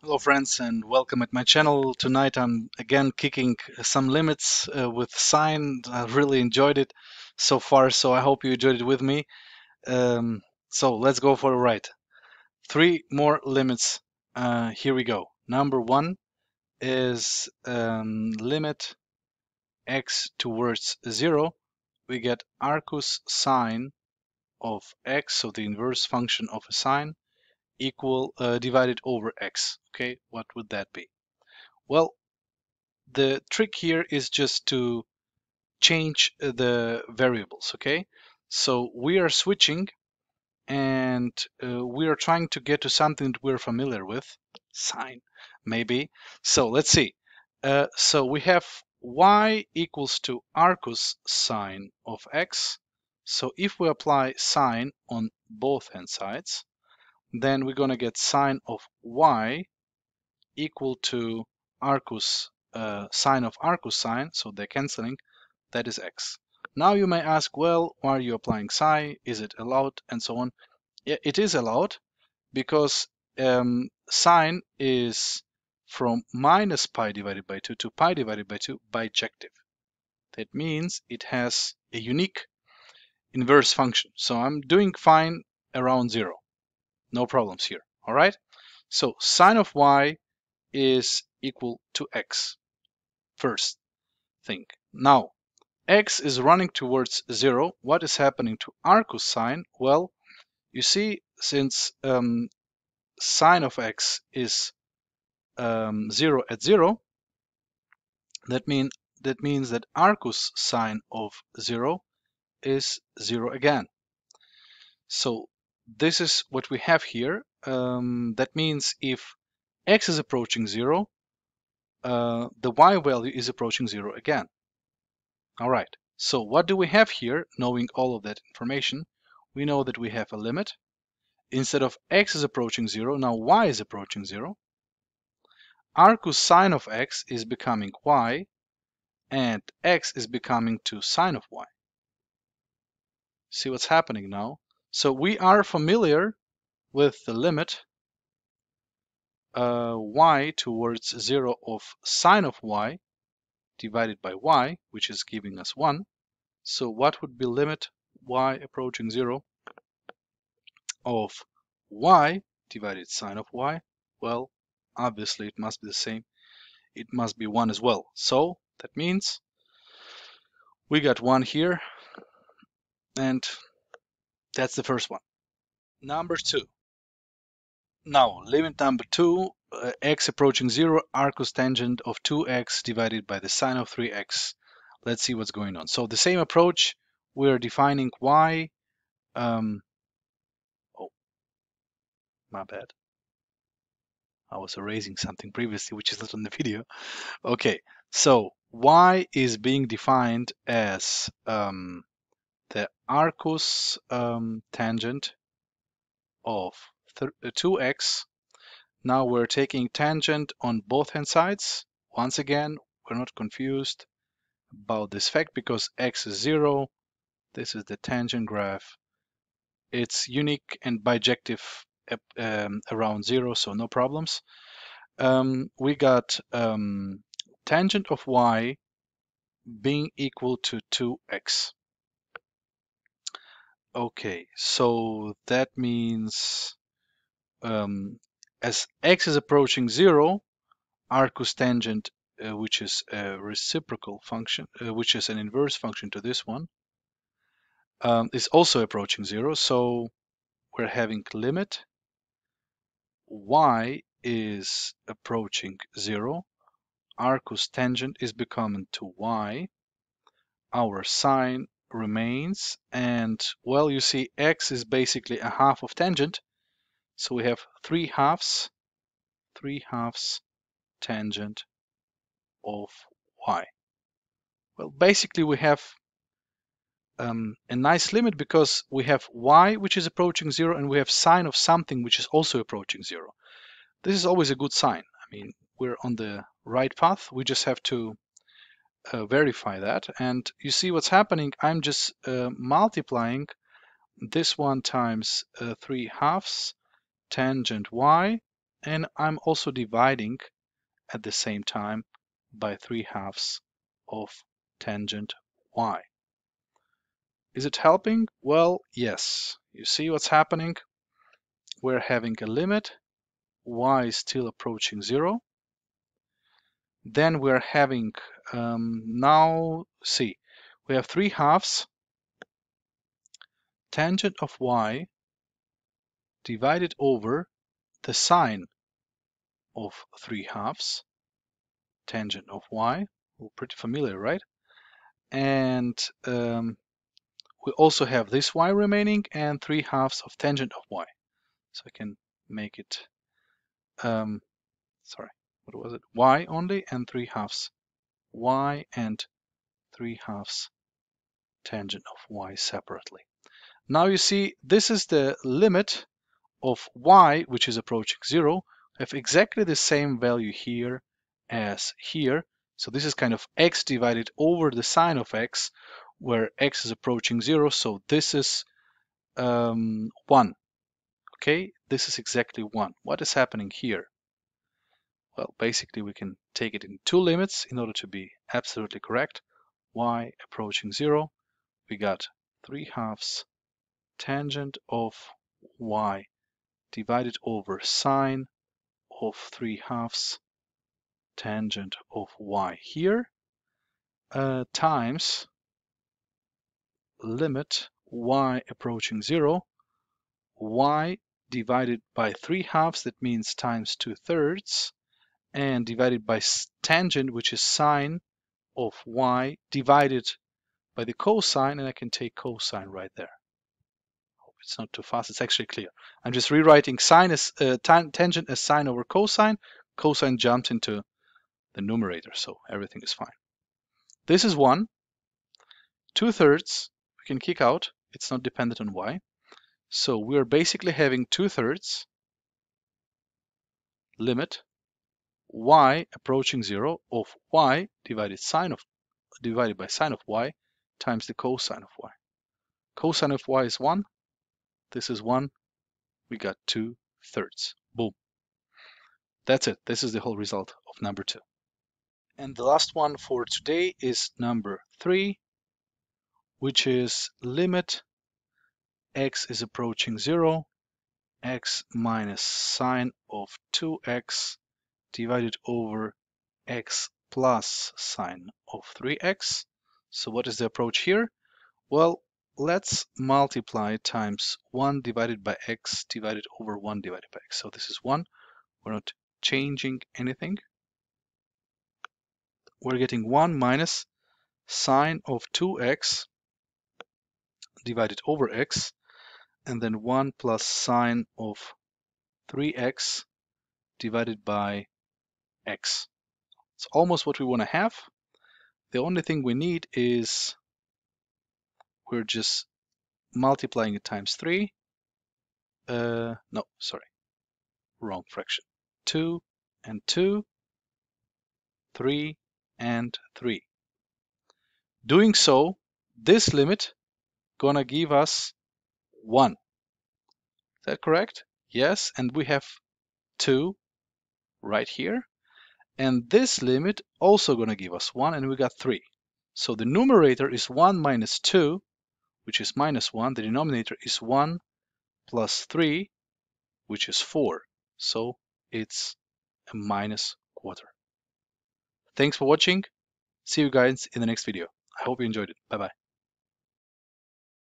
Hello friends and welcome at my channel. Tonight I'm again kicking some limits with sine. I really enjoyed it so far, so I hope you enjoyed it with me. So let's go for a ride. Three more limits. Here we go. Number one is limit x towards 0. We get arcus sine of x, so the inverse function of a sine, equal divided over x. Okay, what would that be? Well, the trick here is just to change the variables, okay? So we are switching and we are trying to get to something that we're familiar with, sine, maybe. So let's see. So we have y equals to arcus sine of x. So if we apply sine on both hand sides, then we're going to get sine of y equal to arcus sine of arcus sine, so they're canceling, that is x. Now you may ask, well, why are you applying psi? Is it allowed? And so on. Yeah, it is allowed because sine is from minus pi divided by 2 to pi divided by 2 bijective. That means it has a unique inverse function. So I'm doing fine around 0. No problems here. All right? So sine of y is equal to x. First thing. Now, x is running towards 0. What is happening to arcus sine? Well, you see, since sine of x is 0 at 0, that means that arcus sine of 0 is 0 again. So this is what we have here. That means if x is approaching 0, the y value is approaching 0 again. All right, so what do we have here? Knowing all of that information, we know that we have a limit. Instead of x is approaching 0, now y is approaching 0. Arcus sine of x is becoming y, and x is becoming to sine of y. See what's happening now? So we are familiar with the limit y towards 0 of sine of y divided by y, which is giving us 1. So what would be limit y approaching 0 of y divided sine of y? Well, obviously it must be the same. It must be 1 as well. So that means we got 1 here, and that's the first one. Number 2. Now, limit number 2, x approaching 0, arcus tangent of 2x divided by the sine of 3x. Let's see what's going on. So the same approach, we're defining y. Oh, my bad. I was erasing something previously, which is not on the video. Okay, so y is being defined as the arcus tangent of 2x. Now we're taking tangent on both hand sides. Once again, we're not confused about this fact because x is 0. This is the tangent graph. It's unique and bijective around 0, so no problems. We got tangent of y being equal to 2x. Okay, so that means as x is approaching 0, arcus tangent, which is a reciprocal function, which is an inverse function to this one, is also approaching 0. So we're having limit y is approaching 0. Arcus tangent is becoming to y. Our sine remains, and well, you see x is basically a half of tangent. So we have 3/2 tangent of y. Well, basically we have a nice limit because we have y which is approaching 0 and we have sine of something which is also approaching 0. This is always a good sign. I mean, we're on the right path. We just have to verify that. And you see what's happening. I'm just multiplying this one times 3/2 tangent y. and I'm also dividing at the same time by 3/2 of tangent y. Is it helping? Well, yes. You see what's happening? We're having a limit, y is still approaching 0. Then we're having, now see, we have 3/2 tangent of y divided over the sine of 3/2 tangent of y. Well, pretty familiar, right? And we also have this y remaining and 3/2 of tangent of y. So I can make it, sorry, what was it? Y only and 3/2 y and 3/2 tangent of y separately. Now you see this is the limit of y, which is approaching 0. I have exactly the same value here as here. So this is kind of x divided over the sine of x, where x is approaching 0. So this is 1. Okay, this is exactly 1. What is happening here? Well, basically we can take it in two limits in order to be absolutely correct. Y approaching 0, we got 3/2 tangent of y divided over sine of 3/2 tangent of y here, times limit y approaching 0, y divided by 3/2, that means times 2/3, and divided by tangent, which is sine of y, divided by the cosine, and I can take cosine right there. Hope it's not too fast, it's actually clear. I'm just rewriting sine as tangent as sine over cosine. Cosine jumps into the numerator, so everything is fine. This is 1. 2/3 we can kick out, it's not dependent on y. So we're basically having 2/3 limit y approaching 0 of y divided by sine of y times the cosine of y. Cosine of y is 1. This is 1. We got 2/3. Boom. That's it. This is the whole result of number 2. And the last one for today is number 3, which is limit x is approaching 0, x minus sine of 2x divided over x plus sine of 3x. So what is the approach here? Well, let's multiply times 1 divided by x divided over 1 divided by x. So this is 1. We're not changing anything. We're getting 1 minus sine of 2x divided over x, and then 1 plus sine of 3x divided by x. It's almost what we want to have. The only thing we need is we're just multiplying it times 3. No, sorry, wrong fraction. 2 and 2, 3 and 3. Doing so, this limit gonna give us 1. Is that correct? Yes, and we have 2 right here. And this limit also gonna give us 1, and we got 3. So the numerator is 1 minus 2, which is minus 1. The denominator is 1 plus 3, which is 4. So it's a minus quarter. Thanks for watching. See you guys in the next video. I hope you enjoyed it. Bye bye.